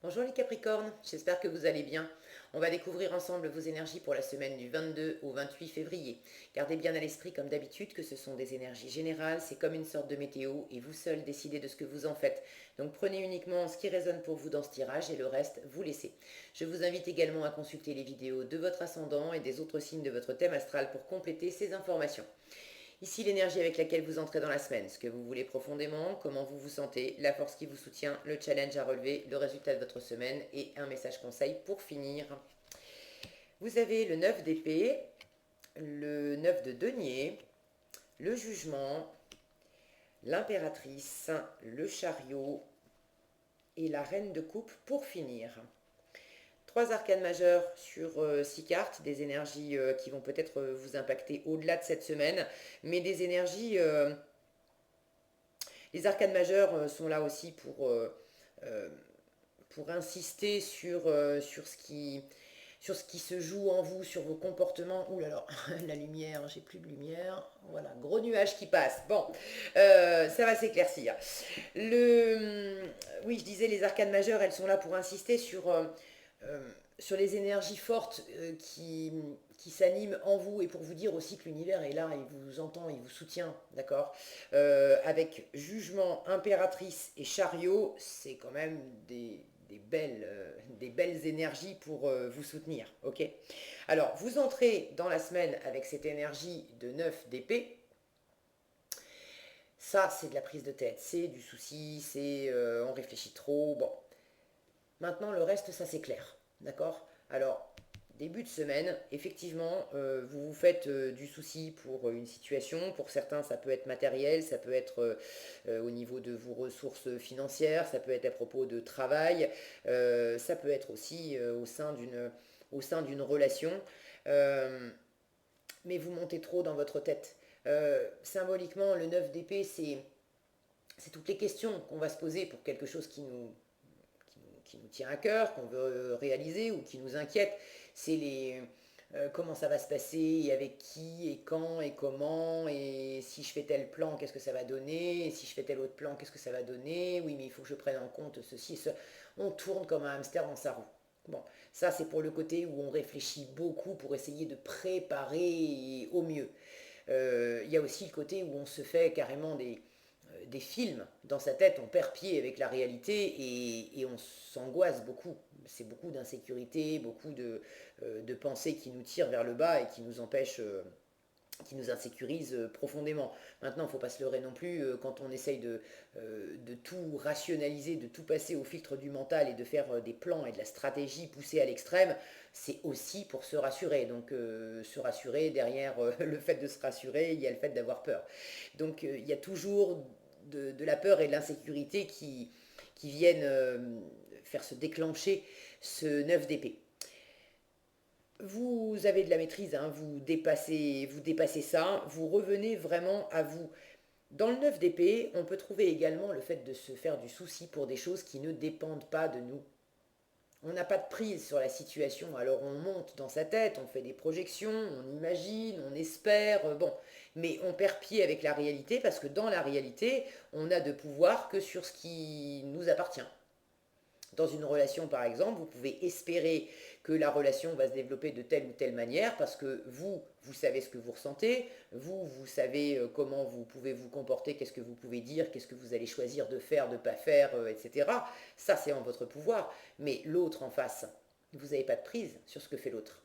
Bonjour les Capricornes, j'espère que vous allez bien. On va découvrir ensemble vos énergies pour la semaine du 22 au 28 février. Gardez bien à l'esprit comme d'habitude que ce sont des énergies générales, c'est comme une sorte de météo et vous seul décidez de ce que vous en faites. Donc prenez uniquement ce qui résonne pour vous dans ce tirage et le reste, vous laissez. Je vous invite également à consulter les vidéos de votre ascendant et des autres signes de votre thème astral pour compléter ces informations. Ici l'énergie avec laquelle vous entrez dans la semaine, ce que vous voulez profondément, comment vous vous sentez, la force qui vous soutient, le challenge à relever, le résultat de votre semaine et un message conseil pour finir. Vous avez le 9 d'épée, le 9 de denier, le jugement, l'impératrice, le chariot et la reine de coupe pour finir. Trois arcanes majeures sur 6 cartes, des énergies qui vont peut-être vous impacter au-delà de cette semaine, mais des énergies les arcanes majeures sont là aussi euh, pour insister sur ce qui se joue en vous, sur vos comportements. Ouh là là, la lumière, j'ai plus de lumière. Voilà, gros nuage qui passe. Bon, ça va s'éclaircir. Oui, je disais, les arcanes majeures, elles sont là pour insister sur les énergies fortes qui s'animent en vous et pour vous dire aussi que l'univers est là, il vous entend, il vous soutient, d'accord. Avec jugement, impératrice et chariot, c'est quand même des belles énergies pour vous soutenir, ok. Alors, vous entrez dans la semaine avec cette énergie de 9 d'épée. Ça, c'est de la prise de tête, c'est du souci, c'est on réfléchit trop. Bon, maintenant, le reste, ça c'est clair. D'accord. Alors, début de semaine, effectivement, vous vous faites du souci pour une situation. Pour certains, ça peut être matériel, ça peut être au niveau de vos ressources financières, ça peut être à propos de travail, ça peut être aussi au sein d'une relation. Euh, mais vous montez trop dans votre tête. Symboliquement, le 9 d'épée, c'est toutes les questions qu'on va se poser pour quelque chose qui nous tient à cœur, qu'on veut réaliser ou qui nous inquiète. C'est comment ça va se passer, et avec qui, et quand, et comment, et si je fais tel plan, qu'est-ce que ça va donner, et si je fais tel autre plan, qu'est-ce que ça va donner, oui, mais il faut que je prenne en compte ceci, ce. On tourne comme un hamster dans sa roue. Bon, ça c'est pour le côté où on réfléchit beaucoup pour essayer de préparer au mieux. Il y a aussi le côté où on se fait carrément des films dans sa tête, on perd pied avec la réalité et on s'angoisse beaucoup. C'est beaucoup d'insécurité, beaucoup de pensées qui nous tirent vers le bas et qui nous empêchent, qui nous insécurisent profondément. Maintenant, il ne faut pas se leurrer non plus quand on essaye de tout rationaliser, de tout passer au filtre du mental et de faire des plans et de la stratégie poussée à l'extrême, c'est aussi pour se rassurer. Donc se rassurer, derrière le fait de se rassurer, il y a le fait d'avoir peur. Donc il y a toujours de la peur et de l'insécurité qui viennent faire se déclencher ce 9 d'épée. Vous avez de la maîtrise, hein, vous dépassez ça, vous revenez vraiment à vous. Dans le 9 d'épée, on peut trouver également le fait de se faire du souci pour des choses qui ne dépendent pas de nous. On n'a pas de prise sur la situation, alors on monte dans sa tête, on fait des projections, on imagine, on espère, bon, mais on perd pied avec la réalité parce que dans la réalité, on n'a de pouvoir que sur ce qui nous appartient. Dans une relation, par exemple, vous pouvez espérer que la relation va se développer de telle ou telle manière parce que vous savez ce que vous ressentez, vous savez comment vous pouvez vous comporter, qu'est-ce que vous pouvez dire, qu'est-ce que vous allez choisir de faire, de ne pas faire, etc. Ça, c'est en votre pouvoir. Mais l'autre en face, vous n'avez pas de prise sur ce que fait l'autre.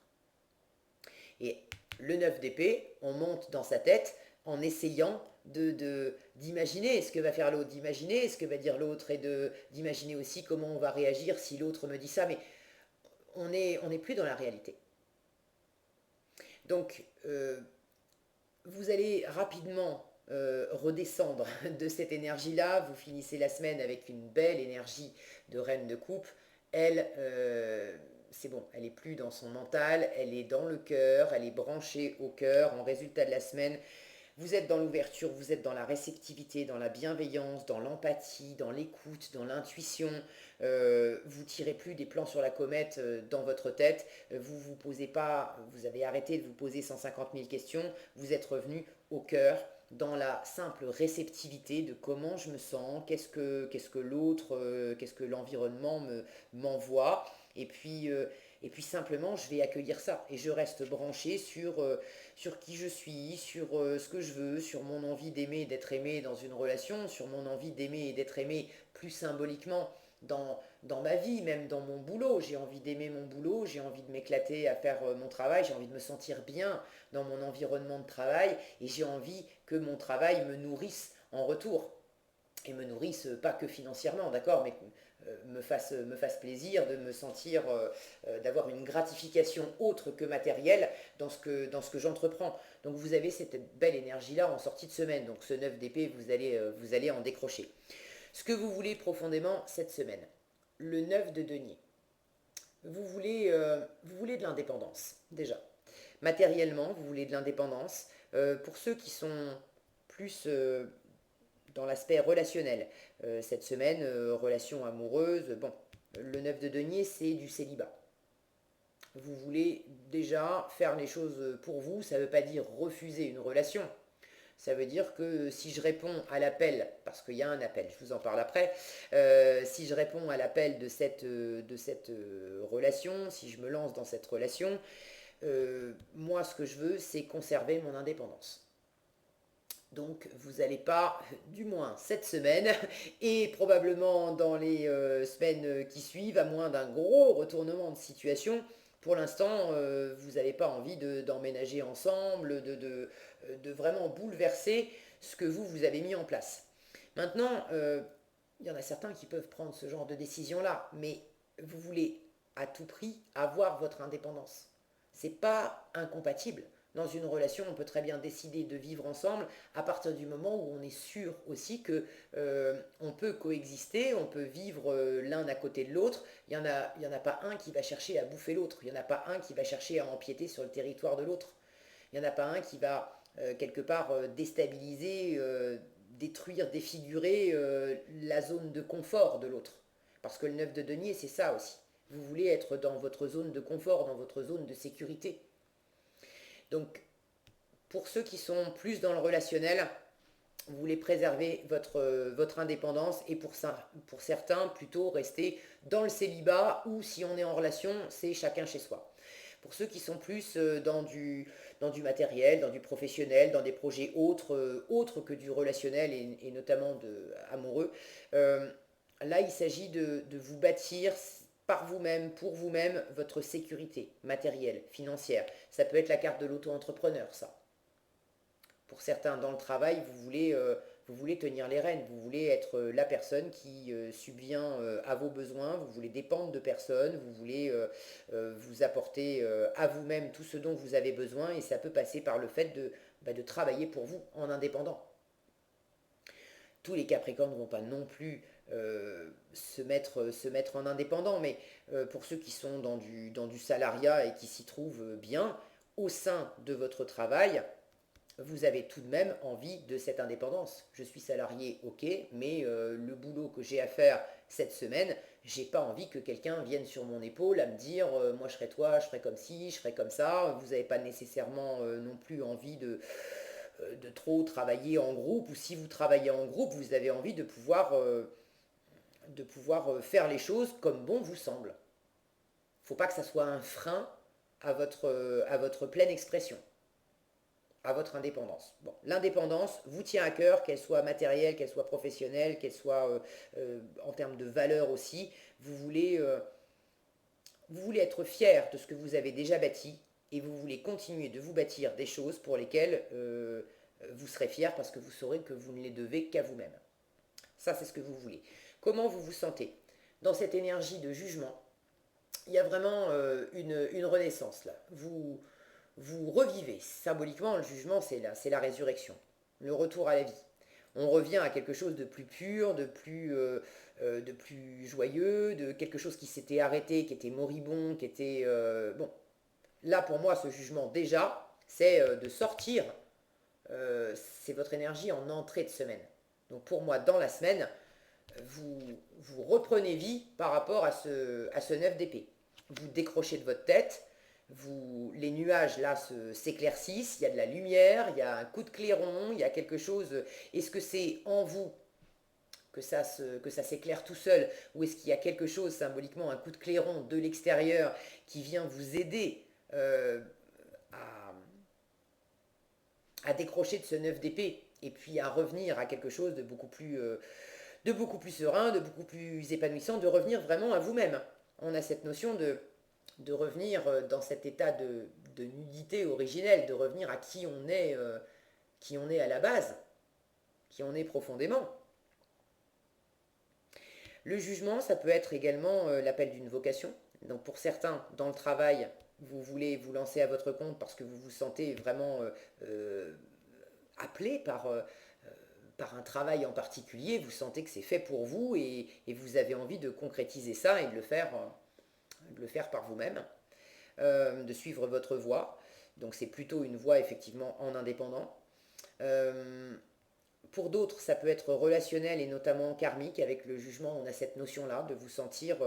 Et le 9 d'épée, on monte dans sa tête en essayant d'imaginer ce que va faire l'autre, d'imaginer ce que va dire l'autre et d'imaginer aussi comment on va réagir si l'autre me dit ça. Mais on n'est plus dans la réalité. Donc, vous allez rapidement redescendre de cette énergie-là. Vous finissez la semaine avec une belle énergie de reine de coupe. Elle, c'est bon, elle est plus dans son mental, elle est dans le cœur, elle est branchée au cœur. En résultat de la semaine, vous êtes dans l'ouverture, vous êtes dans la réceptivité, dans la bienveillance, dans l'empathie, dans l'écoute, dans l'intuition. Vous tirez plus des plans sur la comète dans votre tête. Vous vous posez pas, vous avez arrêté de vous poser 150 000 questions. Vous êtes revenu au cœur dans la simple réceptivité de comment je me sens, qu'est-ce que l'autre, qu'est-ce que l'environnement m'envoie. Et puis, euh, et puis simplement, je vais accueillir ça. Et je reste branché sur qui je suis, sur ce que je veux, sur mon envie d'aimer et d'être aimé dans une relation, sur mon envie d'aimer et d'être aimé plus symboliquement dans ma vie, même dans mon boulot. J'ai envie d'aimer mon boulot, j'ai envie de m'éclater à faire mon travail, j'ai envie de me sentir bien dans mon environnement de travail et j'ai envie que mon travail me nourrisse en retour. Et me nourrisse pas que financièrement, d'accord, mais me fasse plaisir, de me sentir, d'avoir une gratification autre que matérielle dans ce que j'entreprends. Donc vous avez cette belle énergie-là en sortie de semaine. Donc ce 9 d'épée, vous allez en décrocher. Ce que vous voulez profondément cette semaine, le 9 de denier. Vous voulez de l'indépendance, déjà. Matériellement, vous voulez de l'indépendance. Pour ceux qui sont plus dans l'aspect relationnel, cette semaine, relation amoureuse, bon, le 9 de denier, c'est du célibat. Vous voulez déjà faire les choses pour vous, ça ne veut pas dire refuser une relation. Ça veut dire que si je réponds à l'appel, parce qu'il y a un appel, je vous en parle après, si je réponds à l'appel de cette relation, si je me lance dans cette relation, moi ce que je veux, c'est conserver mon indépendance. Donc vous n'allez pas, du moins cette semaine, et probablement dans les semaines qui suivent, à moins d'un gros retournement de situation, pour l'instant, vous n'avez pas envie d'emménager ensemble, de vraiment bouleverser ce que vous avez mis en place. Maintenant, il y en a certains qui peuvent prendre ce genre de décision-là, mais vous voulez à tout prix avoir votre indépendance. C'est pas incompatible. Dans une relation, on peut très bien décider de vivre ensemble à partir du moment où on est sûr aussi que on peut coexister, on peut vivre l'un à côté de l'autre. Il y en a pas un qui va chercher à bouffer l'autre. Il n'y en a pas un qui va chercher à empiéter sur le territoire de l'autre. Il n'y en a pas un qui va quelque part déstabiliser, détruire, défigurer la zone de confort de l'autre. Parce que le 9 de denier, c'est ça aussi. Vous voulez être dans votre zone de confort, dans votre zone de sécurité. Donc, pour ceux qui sont plus dans le relationnel, vous voulez préserver votre indépendance et pour certains, plutôt rester dans le célibat ou si on est en relation, c'est chacun chez soi. Pour ceux qui sont plus dans du matériel, dans du professionnel, dans des projets autres que du relationnel et notamment amoureux, là il s'agit de vous bâtir par vous-même, pour vous-même, votre sécurité matérielle, financière. Ça peut être la carte de l'auto-entrepreneur, ça. Pour certains dans le travail, vous voulez tenir les rênes, vous voulez être la personne qui subvient à vos besoins, vous voulez dépendre de personne, vous voulez vous apporter à vous-même tout ce dont vous avez besoin et ça peut passer par le fait de travailler pour vous en indépendant. Tous les Capricornes ne vont pas non plus se mettre en indépendant, mais pour ceux qui sont dans du salariat et qui s'y trouvent bien, au sein de votre travail, vous avez tout de même envie de cette indépendance. Je suis salarié, ok, mais le boulot que j'ai à faire cette semaine, j'ai pas envie que quelqu'un vienne sur mon épaule à me dire moi je serai toi, je ferai comme ci, je ferai comme ça. Vous n'avez pas nécessairement non plus envie de trop travailler en groupe, ou si vous travaillez en groupe, vous avez envie de pouvoir faire les choses comme bon vous semble. Il ne faut pas que ça soit un frein à votre pleine expression, à votre indépendance. Bon, l'indépendance vous tient à cœur, qu'elle soit matérielle, qu'elle soit professionnelle, qu'elle soit en termes de valeur aussi. Vous voulez être fier de ce que vous avez déjà bâti et vous voulez continuer de vous bâtir des choses pour lesquelles vous serez fier parce que vous saurez que vous ne les devez qu'à vous-même. Ça, c'est ce que vous voulez. Comment vous vous sentez? Dans cette énergie de jugement, il y a vraiment une renaissance là. Vous revivez. Symboliquement, le jugement, c'est la résurrection, le retour à la vie. On revient à quelque chose de plus pur, de plus joyeux, de quelque chose qui s'était arrêté, qui était moribond, qui était... bon, là pour moi, ce jugement, déjà, c'est de sortir, c'est votre énergie en entrée de semaine. Donc pour moi, dans la semaine, vous reprenez vie par rapport à ce 9 d'épée. Vous décrochez de votre tête, les nuages là s'éclaircissent, il y a de la lumière, il y a un coup de clairon, il y a quelque chose. Est-ce que c'est en vous que ça s'éclaire tout seul, ou est-ce qu'il y a quelque chose symboliquement, un coup de clairon de l'extérieur qui vient vous aider à, à décrocher de ce 9 d'épée et puis à revenir à quelque chose de beaucoup plus serein, de beaucoup plus épanouissant, de revenir vraiment à vous-même. On a cette notion de revenir dans cet état de nudité originelle, de revenir à qui on est à la base, qui on est profondément. Le jugement, ça peut être également l'appel d'une vocation. Donc pour certains, dans le travail, vous voulez vous lancer à votre compte parce que vous vous sentez vraiment appelé par un travail en particulier, vous sentez que c'est fait pour vous et vous avez envie de concrétiser ça et de le faire par vous-même, de suivre votre voie. Donc c'est plutôt une voie effectivement en indépendant. Euh, pour d'autres, ça peut être relationnel et notamment karmique. Avec le jugement, on a cette notion-là de vous sentir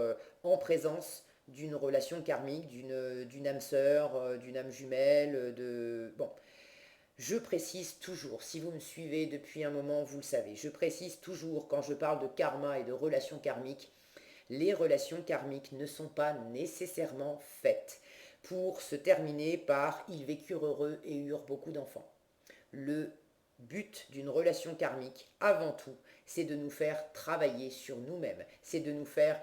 en présence d'une relation karmique, d'une âme sœur, d'une âme jumelle, de... Bon, je précise toujours, si vous me suivez depuis un moment, vous le savez, je précise toujours quand je parle de karma et de relations karmiques, les relations karmiques ne sont pas nécessairement faites pour se terminer par ils vécurent heureux et eurent beaucoup d'enfants. Le but d'une relation karmique, avant tout, c'est de nous faire travailler sur nous-mêmes, c'est de nous faire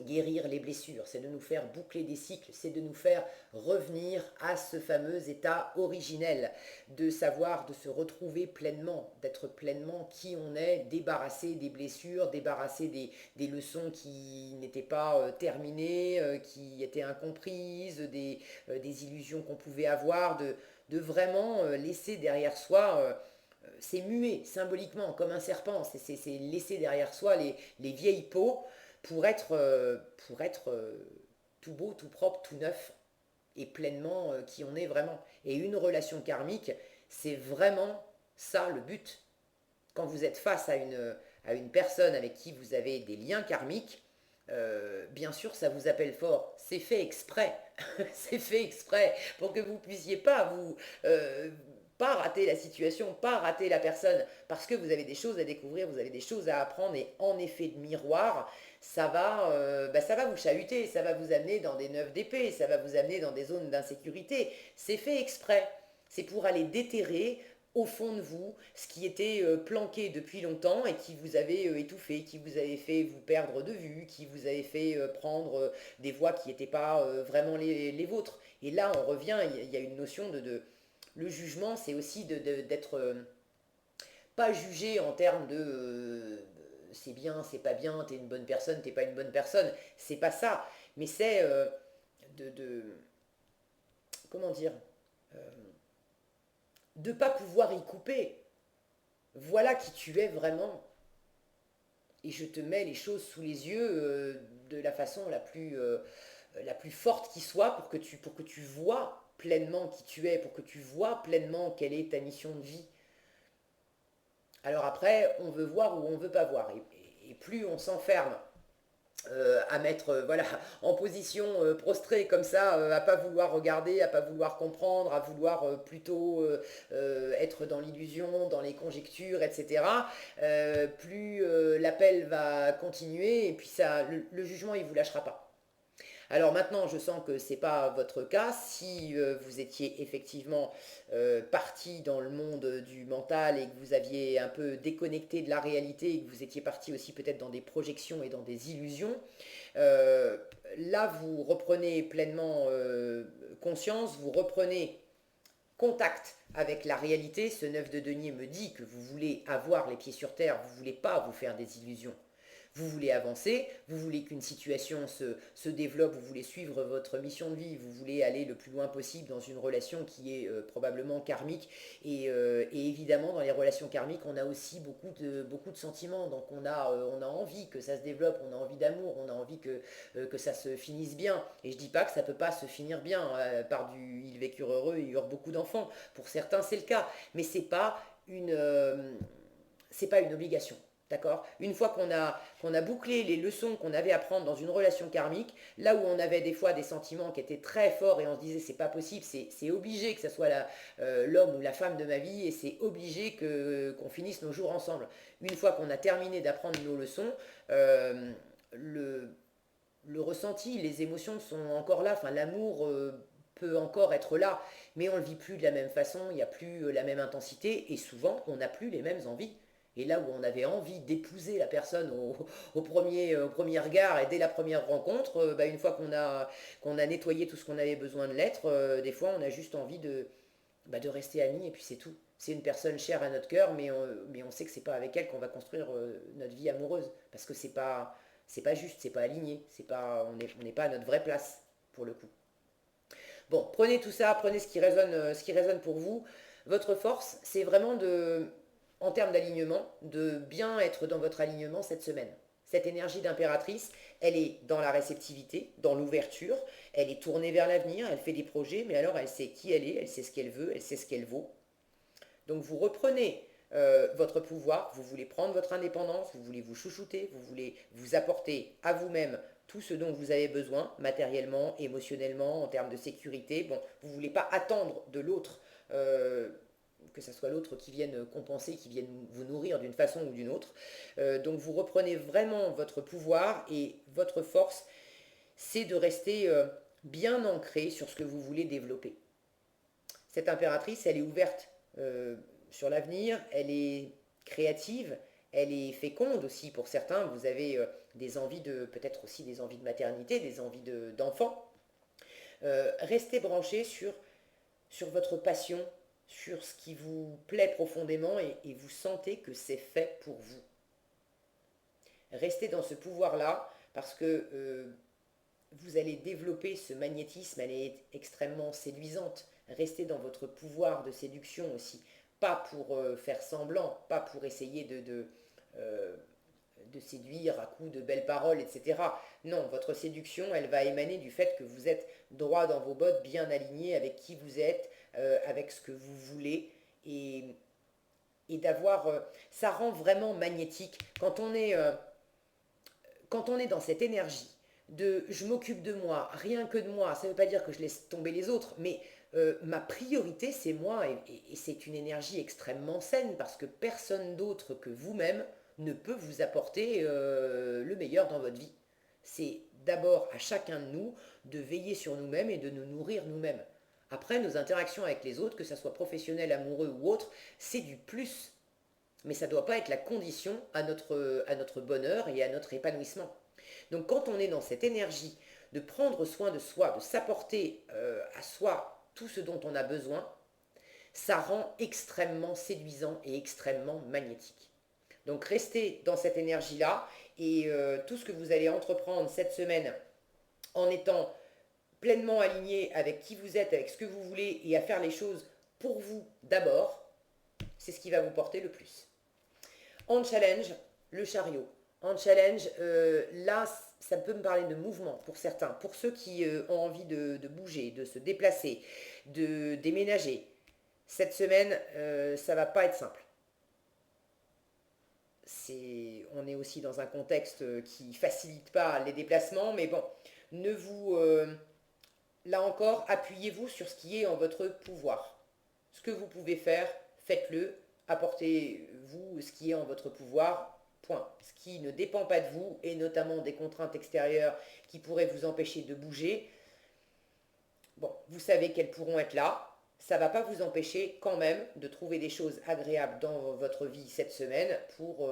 guérir les blessures, c'est de nous faire boucler des cycles, c'est de nous faire revenir à ce fameux état originel, de savoir, de se retrouver pleinement, d'être pleinement qui on est, débarrassé des blessures, débarrassé des leçons qui n'étaient pas terminées, qui étaient incomprises, des illusions qu'on pouvait avoir, de vraiment laisser derrière soi c'est muet symboliquement comme un serpent, c'est laisser derrière soi les vieilles peaux pour être tout beau, tout propre, tout neuf et pleinement qui on est vraiment. Et une relation karmique, c'est vraiment ça le but. Quand vous êtes face à une personne avec qui vous avez des liens karmiques, bien sûr, ça vous appelle fort. C'est fait exprès. C'est fait exprès pour que vous puissiez pas pas rater la situation, pas rater la personne, parce que vous avez des choses à découvrir, vous avez des choses à apprendre, et en effet de miroir, ça va vous chahuter, ça va vous amener dans des neufs d'épée, ça va vous amener dans des zones d'insécurité. C'est fait exprès. C'est pour aller déterrer au fond de vous ce qui était planqué depuis longtemps et qui vous avait étouffé, qui vous avait fait vous perdre de vue, qui vous avait fait prendre des voies qui n'étaient pas vraiment les vôtres. Et là, on revient, il y a une notion le jugement, c'est aussi d'être pas jugé en termes de c'est bien, c'est pas bien, t'es une bonne personne, t'es pas une bonne personne. C'est pas ça. Mais c'est de. Comment dire de pas pouvoir y couper. Voilà qui tu es vraiment. Et je te mets les choses sous les yeux de la façon la plus forte qui soit pour que tu vois pleinement qui tu es, pour que tu vois pleinement quelle est ta mission de vie. Alors après, on veut voir ou on veut pas voir. Et plus on s'enferme à mettre voilà, en position prostrée comme ça, à pas vouloir regarder, à pas vouloir comprendre, à vouloir plutôt être dans l'illusion, dans les conjectures, etc. Plus l'appel va continuer et puis ça, le jugement il vous lâchera pas. Alors maintenant, je sens que ce n'est pas votre cas. Si vous étiez effectivement parti dans le monde du mental et que vous aviez un peu déconnecté de la réalité et que vous étiez parti aussi peut-être dans des projections et dans des illusions, euh, là vous reprenez pleinement conscience, vous reprenez contact avec la réalité. Ce 9 de denier me dit que vous voulez avoir les pieds sur terre, vous ne voulez pas vous faire des illusions. Vous voulez avancer, vous voulez qu'une situation se développe, vous voulez suivre votre mission de vie, vous voulez aller le plus loin possible dans une relation qui est probablement karmique. Et évidemment, dans les relations karmiques, on a aussi beaucoup de sentiments. Donc on a envie que ça se développe, on a envie d'amour, on a envie que ça se finisse bien. Et je dis pas que ça peut pas se finir bien par du ils vécurent heureux, ils eurent beaucoup d'enfants. Pour certains, c'est le cas. Mais c'est pas une obligation. D'accord? Une fois qu'on a bouclé les leçons qu'on avait à prendre dans une relation karmique, là où on avait des fois des sentiments qui étaient très forts et on se disait c'est pas possible, c'est obligé que ce soit l'homme ou la femme de ma vie et c'est obligé qu'on finisse nos jours ensemble. Une fois qu'on a terminé d'apprendre nos leçons, euh, le, le ressenti, les émotions sont encore là, enfin l'amour peut encore être là, mais on ne le vit plus de la même façon, il n'y a plus la même intensité et souvent on n'a plus les mêmes envies. Et là où on avait envie d'épouser la personne au premier regard et dès la première rencontre, bah, une fois qu'on a nettoyé tout ce qu'on avait besoin de l'être, des fois on a juste envie de rester amis et puis c'est tout. C'est une personne chère à notre cœur, mais on sait que c'est pas avec elle qu'on va construire notre vie amoureuse. Parce que c'est pas juste, c'est pas aligné, on n'est pas à notre vraie place, pour le coup. Bon, prenez tout ça, prenez ce qui résonne pour vous. Votre force, c'est vraiment en termes d'alignement, de bien être dans votre alignement cette semaine. Cette énergie d'impératrice, elle est dans la réceptivité, dans l'ouverture, elle est tournée vers l'avenir, elle fait des projets, mais alors elle sait qui elle est, elle sait ce qu'elle veut, elle sait ce qu'elle vaut. Donc vous reprenez votre pouvoir, vous voulez prendre votre indépendance, vous voulez vous chouchouter, vous voulez vous apporter à vous-même tout ce dont vous avez besoin, matériellement, émotionnellement, en termes de sécurité. Bon, vous ne voulez pas attendre de l'autre, que ce soit l'autre qui vienne compenser, qui vienne vous nourrir d'une façon ou d'une autre. Donc vous reprenez vraiment votre pouvoir et votre force, c'est de rester bien ancré sur ce que vous voulez développer. Cette impératrice, elle est ouverte sur l'avenir, elle est créative, elle est féconde aussi pour certains. Vous avez des envies peut-être aussi des envies de maternité, des envies d'enfants. Restez branché sur votre passion, sur ce qui vous plaît profondément et vous sentez que c'est fait pour vous. Restez dans ce pouvoir-là parce que vous allez développer ce magnétisme, elle est extrêmement séduisante. Restez dans votre pouvoir de séduction aussi. Pas pour faire semblant, pas pour essayer de séduire à coups de belles paroles, etc. Non, votre séduction, elle va émaner du fait que vous êtes droit dans vos bottes, bien aligné avec qui vous êtes, avec ce que vous voulez, et, et d'avoir... ça rend vraiment magnétique. Quand on est dans cette énergie de je m'occupe de moi, rien que de moi, ça ne veut pas dire que je laisse tomber les autres, mais ma priorité c'est moi et c'est une énergie extrêmement saine parce que personne d'autre que vous-même ne peut vous apporter le meilleur dans votre vie. C'est d'abord à chacun de nous de veiller sur nous-mêmes et de nous nourrir nous-mêmes. Après, nos interactions avec les autres, que ce soit professionnel, amoureux ou autre, c'est du plus. Mais ça ne doit pas être la condition à notre bonheur et à notre épanouissement. Donc quand on est dans cette énergie de prendre soin de soi, de s'apporter à soi tout ce dont on a besoin, ça rend extrêmement séduisant et extrêmement magnétique. Donc restez dans cette énergie-là et tout ce que vous allez entreprendre cette semaine en étant pleinement aligné avec qui vous êtes, avec ce que vous voulez et à faire les choses pour vous d'abord, c'est ce qui va vous porter le plus. En challenge, le chariot. En challenge, là, ça peut me parler de mouvement pour certains. Pour ceux qui ont envie de bouger, de se déplacer, de déménager, cette semaine, ça va pas être simple. On est aussi dans un contexte qui facilite pas les déplacements, mais bon, là encore, appuyez-vous sur ce qui est en votre pouvoir. Ce que vous pouvez faire, faites-le, apportez-vous ce qui est en votre pouvoir, point. Ce qui ne dépend pas de vous, et notamment des contraintes extérieures qui pourraient vous empêcher de bouger, bon, vous savez qu'elles pourront être là. Ça ne va pas vous empêcher quand même de trouver des choses agréables dans votre vie cette semaine pour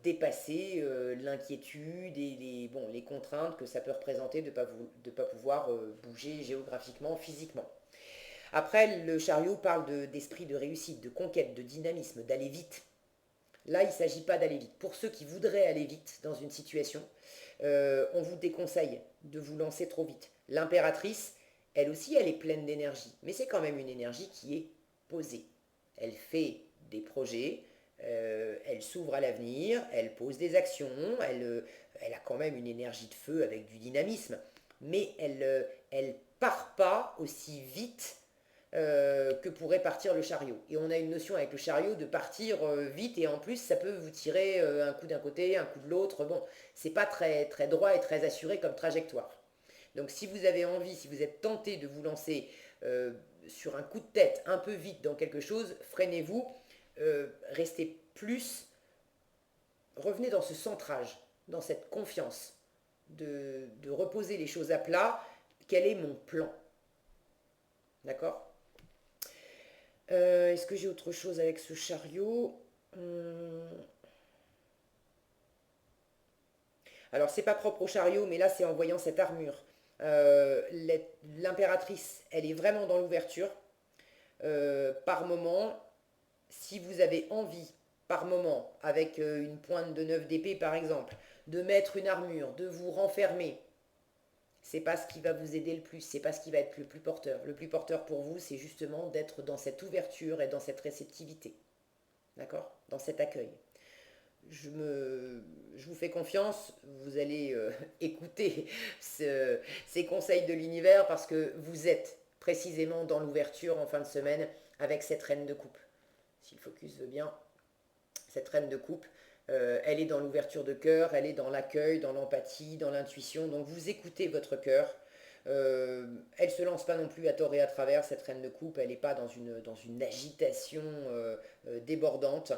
dépasser l'inquiétude et les contraintes que ça peut représenter de ne pas pouvoir bouger géographiquement, physiquement. Après, le chariot parle d'esprit de réussite, de conquête, de dynamisme, d'aller vite. Là, il ne s'agit pas d'aller vite. Pour ceux qui voudraient aller vite dans une situation, on vous déconseille de vous lancer trop vite. L'impératrice, elle aussi, elle est pleine d'énergie, mais c'est quand même une énergie qui est posée. Elle fait des projets, elle s'ouvre à l'avenir, elle pose des actions, elle a quand même une énergie de feu avec du dynamisme, mais elle part pas aussi vite que pourrait partir le chariot. Et on a une notion avec le chariot de partir vite, et en plus ça peut vous tirer un coup d'un côté, un coup de l'autre. Bon, c'est pas très, très droit et très assuré comme trajectoire. Donc si vous avez envie, si vous êtes tenté de vous lancer sur un coup de tête un peu vite dans quelque chose, freinez-vous, restez plus, revenez dans ce centrage, dans cette confiance, de reposer les choses à plat. Quel est mon plan? D'accord? Est-ce que j'ai autre chose avec ce chariot? Alors, c'est pas propre au chariot, mais là, c'est en voyant cette armure. L'impératrice, elle est vraiment dans l'ouverture. Par moment, si vous avez envie, par moment, avec une pointe de 9 d'épée par exemple, de mettre une armure, de vous renfermer, c'est pas ce qui va vous aider le plus, c'est pas ce qui va être le plus porteur. Le plus porteur pour vous, c'est justement d'être dans cette ouverture et dans cette réceptivité. D'accord? Dans cet accueil. Je vous fais confiance, vous allez écouter ces conseils de l'univers parce que vous êtes précisément dans l'ouverture en fin de semaine avec cette reine de coupe. Si le focus veut bien, cette reine de coupe, elle est dans l'ouverture de cœur, elle est dans l'accueil, dans l'empathie, dans l'intuition. Donc vous écoutez votre cœur. Elle ne se lance pas non plus à tort et à travers, cette reine de coupe. Elle n'est pas dans une agitation débordante.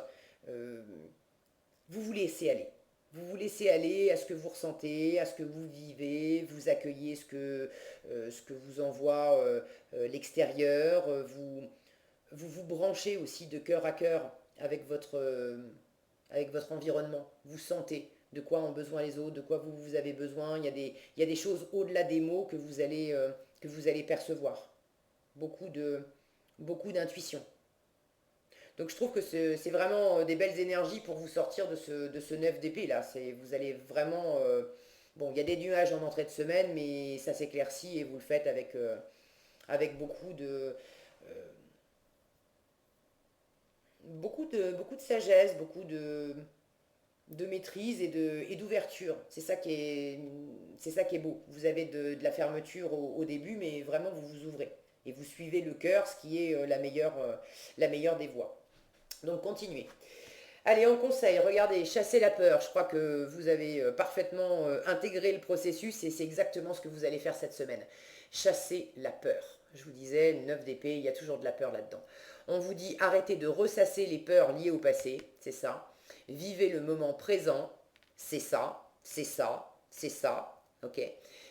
Vous vous laissez aller. Vous vous laissez aller à ce que vous ressentez, à ce que vous vivez, vous accueillez ce que vous envoie l'extérieur, vous branchez aussi de cœur à cœur avec votre environnement. Vous sentez de quoi ont besoin les autres, de quoi vous avez besoin. Il y a des choses au-delà des mots que vous allez percevoir. Beaucoup beaucoup d'intuition. Donc je trouve que c'est vraiment des belles énergies pour vous sortir de ce 9 d'épée là. Vous allez vraiment... bon, il y a des nuages en entrée de semaine, mais ça s'éclaircit et vous le faites avec beaucoup de sagesse, de maîtrise et d'ouverture. C'est ça qui est beau. Vous avez de la fermeture au début, mais vraiment vous vous ouvrez. Et vous suivez le cœur, ce qui est la meilleure des voies. Donc continuez. Allez, en conseil, regardez, chassez la peur. Je crois que vous avez parfaitement intégré le processus et c'est exactement ce que vous allez faire cette semaine. Chassez la peur. Je vous disais, 9 d'épée, il y a toujours de la peur là-dedans. On vous dit arrêtez de ressasser les peurs liées au passé, c'est ça. Vivez le moment présent, c'est ça, c'est ça, c'est ça, ok.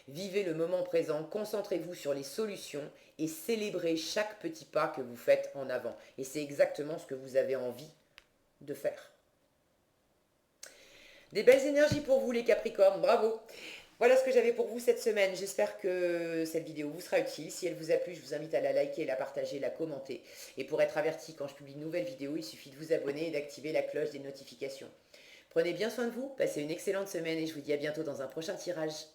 Vivez le moment présent, concentrez-vous sur les solutions et célébrez chaque petit pas que vous faites en avant. Et c'est exactement ce que vous avez envie de faire. Des belles énergies pour vous les Capricornes, bravo. Voilà ce que j'avais pour vous cette semaine. J'espère que cette vidéo vous sera utile. Si elle vous a plu, je vous invite à la liker, la partager, la commenter. Et pour être averti quand je publie de nouvelles vidéos, il suffit de vous abonner et d'activer la cloche des notifications. Prenez bien soin de vous, passez une excellente semaine et je vous dis à bientôt dans un prochain tirage.